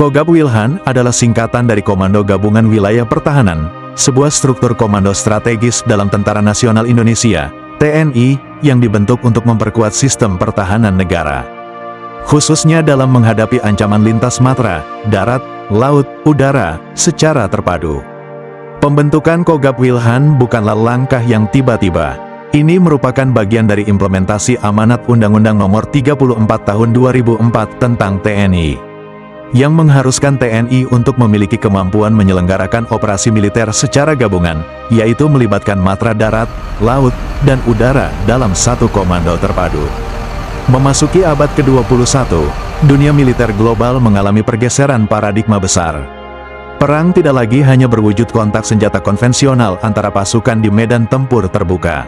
Kogab Wilhan adalah singkatan dari Komando Gabungan Wilayah Pertahanan, sebuah struktur komando strategis dalam Tentara Nasional Indonesia, TNI, yang dibentuk untuk memperkuat sistem pertahanan negara. Khususnya dalam menghadapi ancaman lintas matra, darat, laut, udara, secara terpadu. Pembentukan Kogab Wilhan bukanlah langkah yang tiba-tiba. Ini merupakan bagian dari implementasi amanat Undang-Undang Nomor 34 Tahun 2004 tentang TNI, yang mengharuskan TNI untuk memiliki kemampuan menyelenggarakan operasi militer secara gabungan, yaitu melibatkan matra darat, laut, dan udara dalam satu komando terpadu. Memasuki abad ke-21, dunia militer global mengalami pergeseran paradigma besar. Perang tidak lagi hanya berwujud kontak senjata konvensional antara pasukan di medan tempur terbuka.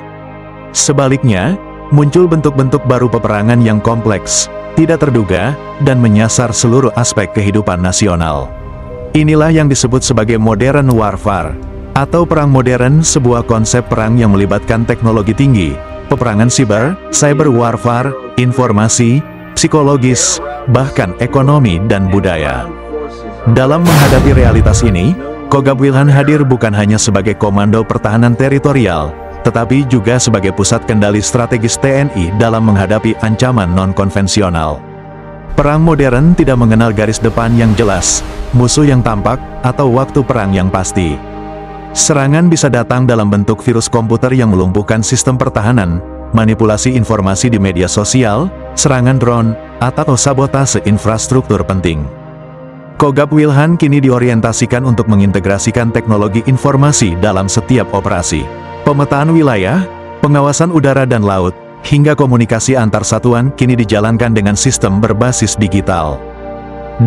Sebaliknya, muncul bentuk-bentuk baru peperangan yang kompleks, tidak terduga, dan menyasar seluruh aspek kehidupan nasional. Inilah yang disebut sebagai modern warfare, atau perang modern, sebuah konsep perang yang melibatkan teknologi tinggi, peperangan siber, cyber warfare, informasi, psikologis, bahkan ekonomi dan budaya. Dalam menghadapi realitas ini, Kogab Wilhan hadir bukan hanya sebagai komando pertahanan teritorial, tetapi juga sebagai pusat kendali strategis TNI dalam menghadapi ancaman non-konvensional. Perang modern tidak mengenal garis depan yang jelas, musuh yang tampak, atau waktu perang yang pasti. Serangan bisa datang dalam bentuk virus komputer yang melumpuhkan sistem pertahanan, manipulasi informasi di media sosial, serangan drone, atau sabotase infrastruktur penting. Kogab Wilhan kini diorientasikan untuk mengintegrasikan teknologi informasi dalam setiap operasi. Pemetaan wilayah, pengawasan udara dan laut, hingga komunikasi antar satuan kini dijalankan dengan sistem berbasis digital.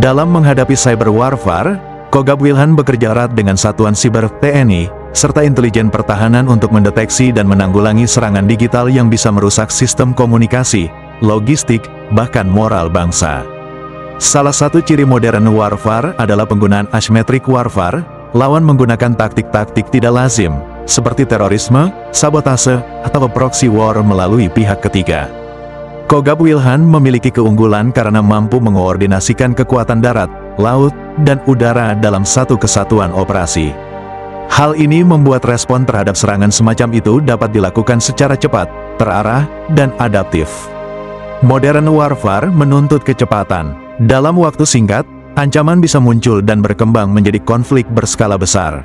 Dalam menghadapi cyber warfare, Kogab Wilhan bekerja erat dengan satuan siber TNI, serta intelijen pertahanan untuk mendeteksi dan menanggulangi serangan digital yang bisa merusak sistem komunikasi, logistik, bahkan moral bangsa. Salah satu ciri modern warfare adalah penggunaan asymmetric warfare, lawan menggunakan taktik-taktik tidak lazim, seperti terorisme, sabotase, atau proxy war melalui pihak ketiga. Kogab Wilhan memiliki keunggulan karena mampu mengoordinasikan kekuatan darat, laut, dan udara dalam satu kesatuan operasi. Hal ini membuat respon terhadap serangan semacam itu dapat dilakukan secara cepat, terarah, dan adaptif. Modern warfare menuntut kecepatan. Dalam waktu singkat, ancaman bisa muncul dan berkembang menjadi konflik berskala besar.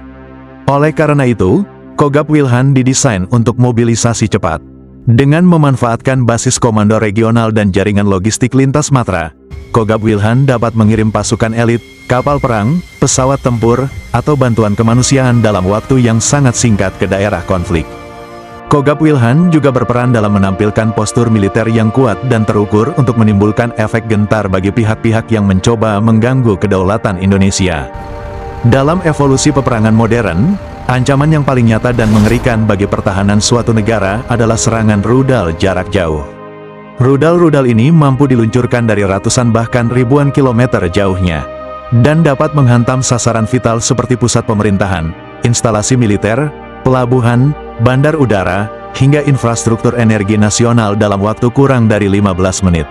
Oleh karena itu, Kogab Wilhan didesain untuk mobilisasi cepat. Dengan memanfaatkan basis komando regional dan jaringan logistik lintas matra, Kogab Wilhan dapat mengirim pasukan elit, kapal perang, pesawat tempur, atau bantuan kemanusiaan dalam waktu yang sangat singkat ke daerah konflik. Kogab Wilhan juga berperan dalam menampilkan postur militer yang kuat dan terukur untuk menimbulkan efek gentar bagi pihak-pihak yang mencoba mengganggu kedaulatan Indonesia. Dalam evolusi peperangan modern, ancaman yang paling nyata dan mengerikan bagi pertahanan suatu negara adalah serangan rudal jarak jauh. Rudal-rudal ini mampu diluncurkan dari ratusan bahkan ribuan kilometer jauhnya, dan dapat menghantam sasaran vital seperti pusat pemerintahan, instalasi militer, pelabuhan, bandar udara, hingga infrastruktur energi nasional dalam waktu kurang dari 15 menit.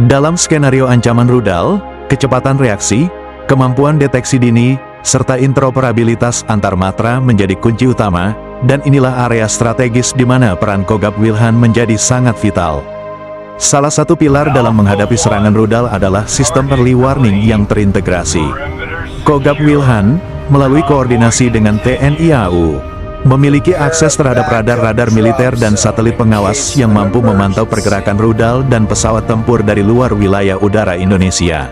Dalam skenario ancaman rudal, kecepatan reaksi, kemampuan deteksi dini, serta interoperabilitas antar matra menjadi kunci utama, dan inilah area strategis di mana peran Kogab Wilhan menjadi sangat vital. Salah satu pilar dalam menghadapi serangan rudal adalah sistem early warning yang terintegrasi. Kogab Wilhan, melalui koordinasi dengan TNI AU, memiliki akses terhadap radar-radar militer dan satelit pengawas yang mampu memantau pergerakan rudal dan pesawat tempur dari luar wilayah udara Indonesia.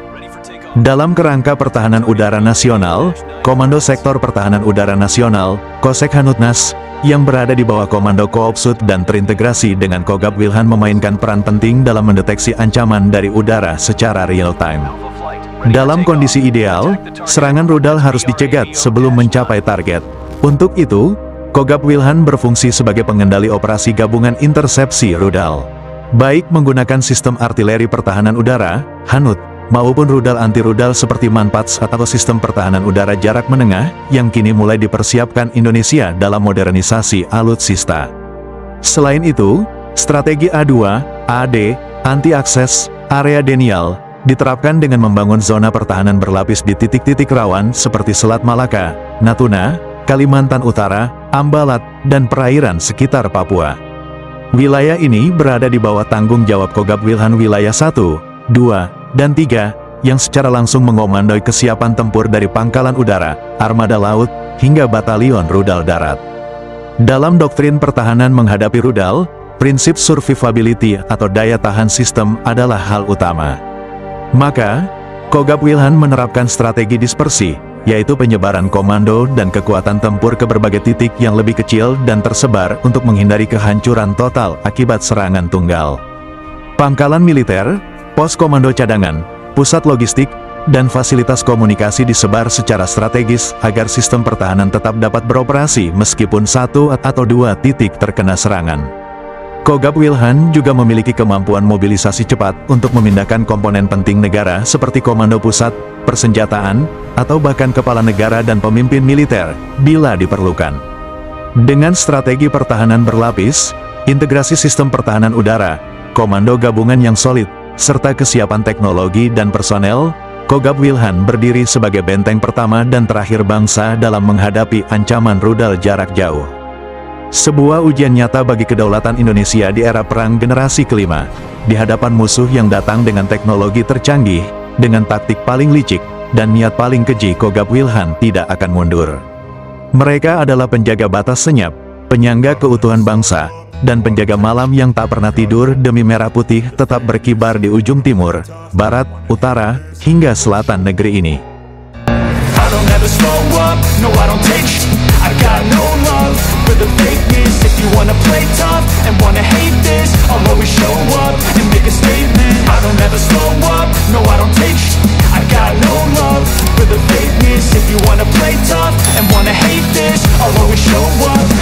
Dalam kerangka pertahanan udara nasional, Komando Sektor Pertahanan Udara Nasional, Kosek Hanutnas, yang berada di bawah Komando Koopsud dan terintegrasi dengan Kogab Wilhan memainkan peran penting dalam mendeteksi ancaman dari udara secara real-time. Dalam kondisi ideal, serangan rudal harus dicegat sebelum mencapai target. Untuk itu, Kogab Wilhan berfungsi sebagai pengendali operasi gabungan intersepsi rudal, baik menggunakan sistem artileri pertahanan udara, HANUT, maupun rudal anti-rudal seperti MANPATS atau sistem pertahanan udara jarak menengah, yang kini mulai dipersiapkan Indonesia dalam modernisasi alutsista. Selain itu, strategi A2, AD, anti-akses, area denial, diterapkan dengan membangun zona pertahanan berlapis di titik-titik rawan seperti Selat Malaka, Natuna, Kalimantan Utara, Ambalat, dan perairan sekitar Papua. Wilayah ini berada di bawah tanggung jawab Kogab Wilhan Wilayah 1, 2, dan 3, yang secara langsung mengomandoi kesiapan tempur dari pangkalan udara, armada laut, hingga batalion rudal darat. Dalam doktrin pertahanan menghadapi rudal, prinsip survivability atau daya tahan sistem adalah hal utama. Maka, Kogab Wilhan menerapkan strategi dispersi, yaitu penyebaran komando dan kekuatan tempur ke berbagai titik yang lebih kecil dan tersebar untuk menghindari kehancuran total akibat serangan tunggal. Pangkalan militer, pos komando cadangan, pusat logistik, dan fasilitas komunikasi disebar secara strategis agar sistem pertahanan tetap dapat beroperasi meskipun satu atau dua titik terkena serangan. Kogab Wilhan juga memiliki kemampuan mobilisasi cepat untuk memindahkan komponen penting negara seperti komando pusat, persenjataan, atau bahkan kepala negara dan pemimpin militer, bila diperlukan. Dengan strategi pertahanan berlapis, integrasi sistem pertahanan udara, komando gabungan yang solid, serta kesiapan teknologi dan personel, Kogab Wilhan berdiri sebagai benteng pertama dan terakhir bangsa dalam menghadapi ancaman rudal jarak jauh. Sebuah ujian nyata bagi kedaulatan Indonesia di era perang generasi kelima, di hadapan musuh yang datang dengan teknologi tercanggih, dengan taktik paling licik, dan niat paling keji. Kogab Wilhan tidak akan mundur. Mereka adalah penjaga batas senyap, penyangga keutuhan bangsa, dan penjaga malam yang tak pernah tidur demi merah putih tetap berkibar di ujung timur, barat, utara, hingga selatan negeri ini. I don't ever slow up, no I don't take sh**. I got no love for the fakeness. If you wanna play tough and wanna hate this, I'll always show up and make a statement. I don't ever slow up, no I don't take sh**. I got no love for the fakeness. If you wanna play tough and wanna hate this, I'll always show up.